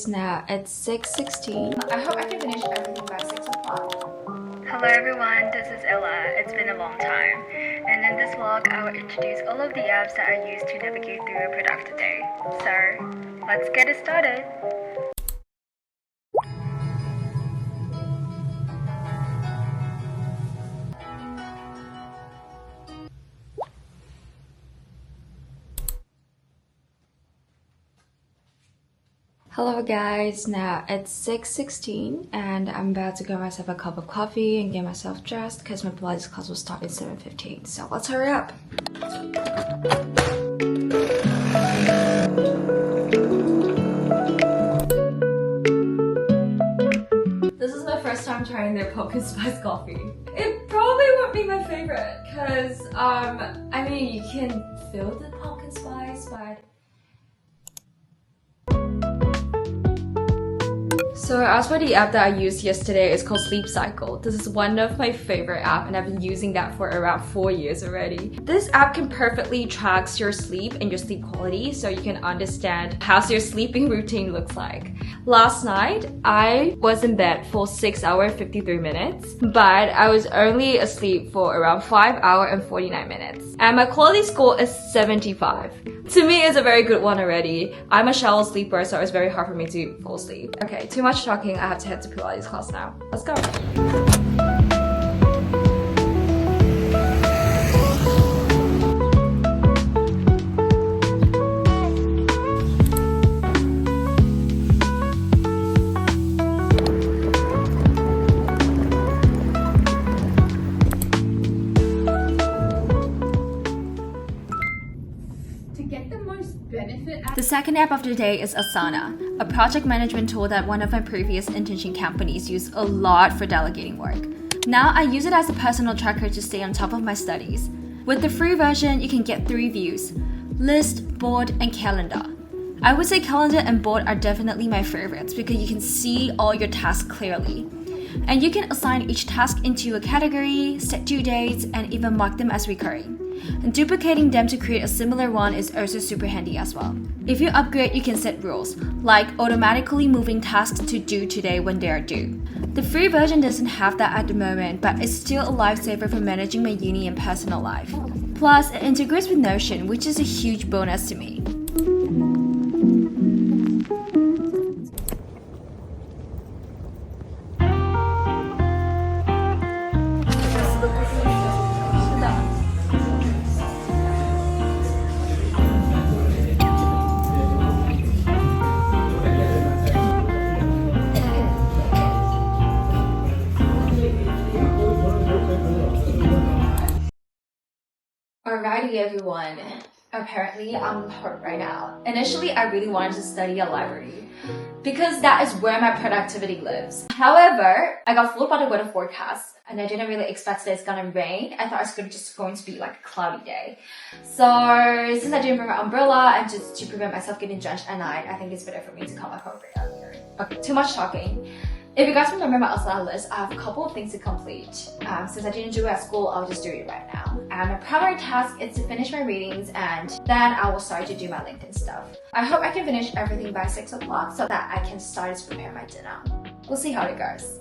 Now it's 6:16. I hope I can finish everything by 6 o'clock. Hello everyone, this is Ella. It's been a long time. And in this vlog, I will introduce all of the apps that I use to navigate through a productive day. So, let's get it started. Hello guys, now it's 6:16 and I'm about to get myself a cup of coffee and get myself dressed because my Pilates class will start at 7:15. So let's hurry up. This is my first time trying their pumpkin spice coffee. It probably won't be my favorite because I mean you can feel the pumpkin spice, but so as for the app that I used yesterday, it's called Sleep Cycle. This is one of my favorite apps and I've been using that for around 4 years already. This app can perfectly track your sleep and your sleep quality so you can understand how your sleeping routine looks like. Last night, I was in bed for 6 hours 53 minutes, but I was only asleep for around 5 hours and 49 minutes. And my quality score is 75. To me, it's a very good one already. I'm a shallow sleeper, so it's very hard for me to fall asleep. Okay, too much talking. I have to head to Pilates class now. Let's go. The second app of the day is Asana, a project management tool that one of my previous internship companies used a lot for delegating work. Now I use it as a personal tracker to stay on top of my studies. With the free version, you can get 3 views: list, board, and calendar. I would say calendar and board are definitely my favorites because you can see all your tasks clearly. And you can assign each task into a category, set due dates, and even mark them as recurring. And duplicating them to create a similar one is also super handy as well. If you upgrade, you can set rules, like automatically moving tasks to due today when they are due. The free version doesn't have that at the moment, but it's still a lifesaver for managing my uni and personal life. Plus, it integrates with Notion, which is a huge bonus to me. Alrighty everyone, apparently I'm hurt right now. Initially I really wanted to study at library because that is where my productivity lives. However, I got fooled by the weather forecast and I didn't really expect that it's gonna rain. I thought it's just going to be like a cloudy day. So since I didn't bring my umbrella and just to prevent myself getting drenched at night, I think it's better for me to come back home right earlier. Okay, too much talking. If you guys remember my Asana list, I have a couple of things to complete. Since I didn't do it at school, I'll just do it right now. And my primary task is to finish my readings and then I will start to do my LinkedIn stuff. I hope I can finish everything by 6 o'clock so that I can start to prepare my dinner. We'll see how it goes.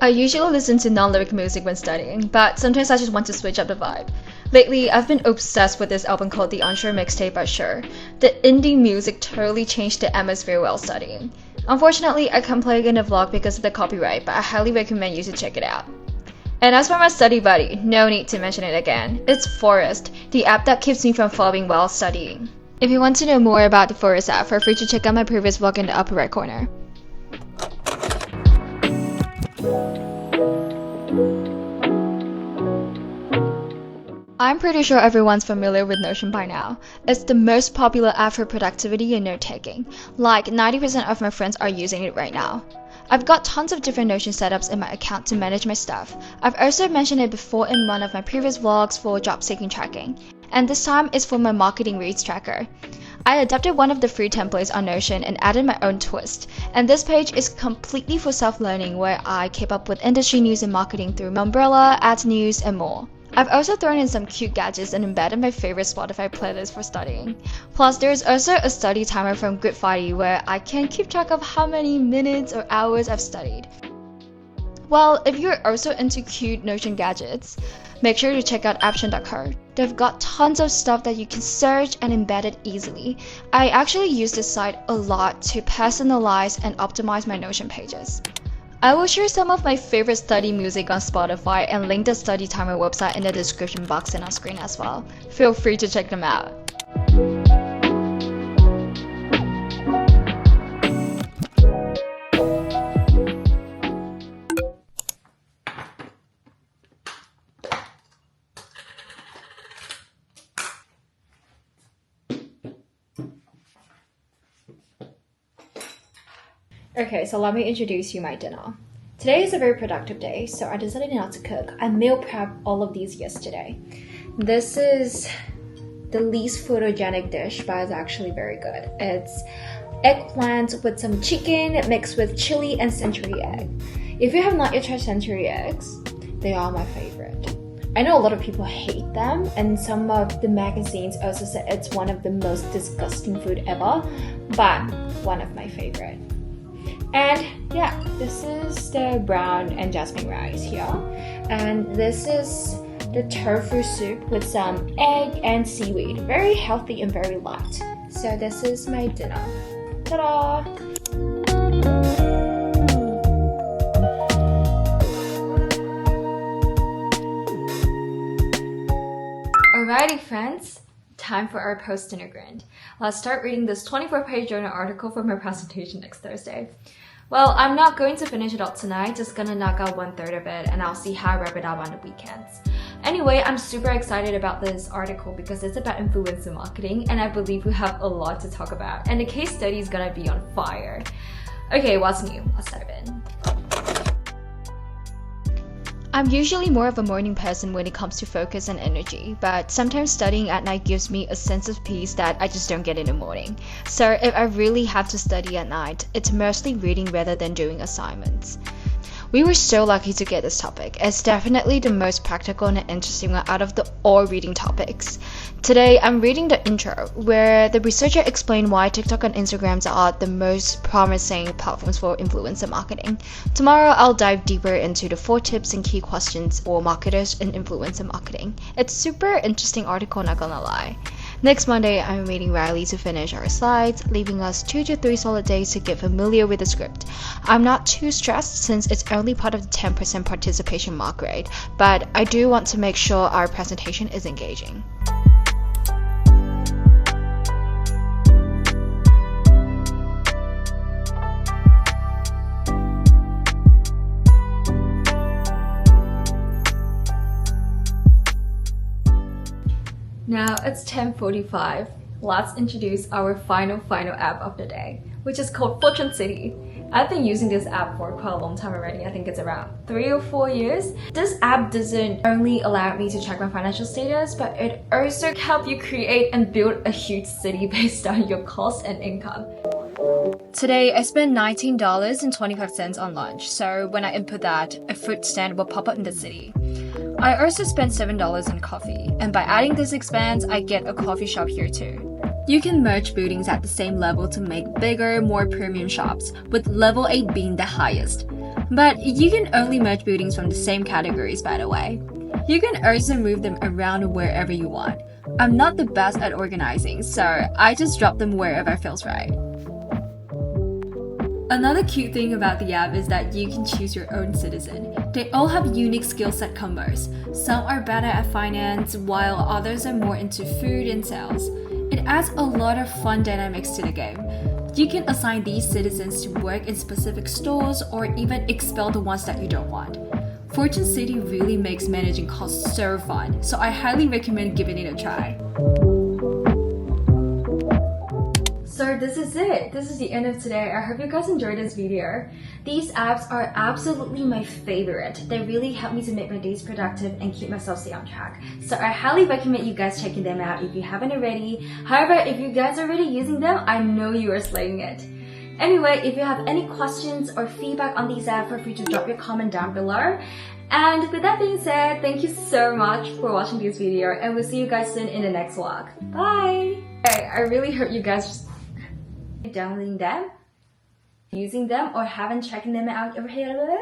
I usually listen to non-lyric music when studying, but sometimes I just want to switch up the vibe. Lately, I've been obsessed with this album called The Unsure Mixtape by Sure. The indie music totally changed the atmosphere while studying. Unfortunately, I can't play it in a vlog because of the copyright, but I highly recommend you to check it out. And as for my study buddy, no need to mention it again. It's Forest, the app that keeps me from falling while studying. If you want to know more about the Forest app, feel free to check out my previous vlog in the upper right corner. I'm pretty sure everyone's familiar with Notion by now. It's the most popular app for productivity and note-taking. Like 90% of my friends are using it right now. I've got tons of different Notion setups in my account to manage my stuff. I've also mentioned it before in one of my previous vlogs for job-seeking tracking. And this time is for my marketing reads tracker. I adapted one of the free templates on Notion and added my own twist. And this page is completely for self-learning where I keep up with industry news and marketing through my umbrella, ads news, and more. I've also thrown in some cute gadgets and embedded my favorite Spotify playlist for studying. Plus, there's also a study timer from Moavii where I can keep track of how many minutes or hours I've studied. Well, if you're also into cute Notion gadgets, make sure to check out Aption.co. They've got tons of stuff that you can search and embed it easily. I actually use this site a lot to personalize and optimize my Notion pages. I will share some of my favorite study music on Spotify and link the study timer website in the description box and on screen as well. Feel free to check them out. Okay, so let me introduce you my dinner. Today is a very productive day, so I decided not to cook. I meal prepped all of these yesterday. This is the least photogenic dish, but it's actually very good. It's eggplant with some chicken mixed with chili and century egg. If you have not yet tried century eggs, they are my favorite. I know a lot of people hate them, and some of the magazines also said it's one of the most disgusting food ever, but one of my favorite. And yeah, this is the brown and jasmine rice here. And this is the tofu soup with some egg and seaweed. Very healthy and very light. So this is my dinner. Ta-da! Alrighty friends, time for our post-dinner grind. Let's start reading this 24-page journal article for my presentation next Thursday. Well, I'm not going to finish it all tonight, just gonna knock out 1/3 of it and I'll see how I wrap it up on the weekends. Anyway, I'm super excited about this article because it's about influencer marketing and I believe we have a lot to talk about and the case study is gonna be on fire. Okay, what's new? Let's dive in. I'm usually more of a morning person when it comes to focus and energy, but sometimes studying at night gives me a sense of peace that I just don't get in the morning. So if I really have to study at night, it's mostly reading rather than doing assignments. We were so lucky to get this topic. It's definitely the most practical and interesting one out of the all reading topics. Today, I'm reading the intro, where the researcher explained why TikTok and Instagram are the most promising platforms for influencer marketing. Tomorrow, I'll dive deeper into the 4 tips and key questions for marketers in influencer marketing. It's super interesting article, not gonna lie. Next Monday, I'm meeting Riley to finish our slides, leaving us 2 to 3 solid days to get familiar with the script. I'm not too stressed since it's only part of the 10% participation mark rate, but I do want to make sure our presentation is engaging. Now it's 10:45. Let's introduce our final app of the day, which is called Fortune City. I've been using this app for quite a long time already. I think it's around 3 or 4 years. This app doesn't only allow me to check my financial status, but it also helps you create and build a huge city based on your cost and income. Today, I spent $19.25 on lunch, so when I input that, a food stand will pop up in the city. I also spent $7 on coffee, and by adding this expense, I get a coffee shop here too. You can merge buildings at the same level to make bigger, more premium shops, with level 8 being the highest. But you can only merge buildings from the same categories, by the way. You can also move them around wherever you want. I'm not the best at organizing, so I just drop them wherever feels right. Another cute thing about the app is that you can choose your own citizen. They all have unique skill set combos. Some are better at finance, while others are more into food and sales. It adds a lot of fun dynamics to the game. You can assign these citizens to work in specific stores or even expel the ones that you don't want. Fortune City really makes managing costs so fun, so I highly recommend giving it a try. So this is it. This is the end of today. I hope you guys enjoyed this video. These apps are absolutely my favorite. They really help me to make my days productive and keep myself stay on track. So I highly recommend you guys checking them out if you haven't already. However, if you guys are already using them, I know you are slaying it. Anyway, if you have any questions or feedback on these apps, feel free to drop your comment down below. And with that being said, thank you so much for watching this video, and we'll see you guys soon in the next vlog. Bye! I really hope you guys downloading them, using them, or haven't checking them out over here.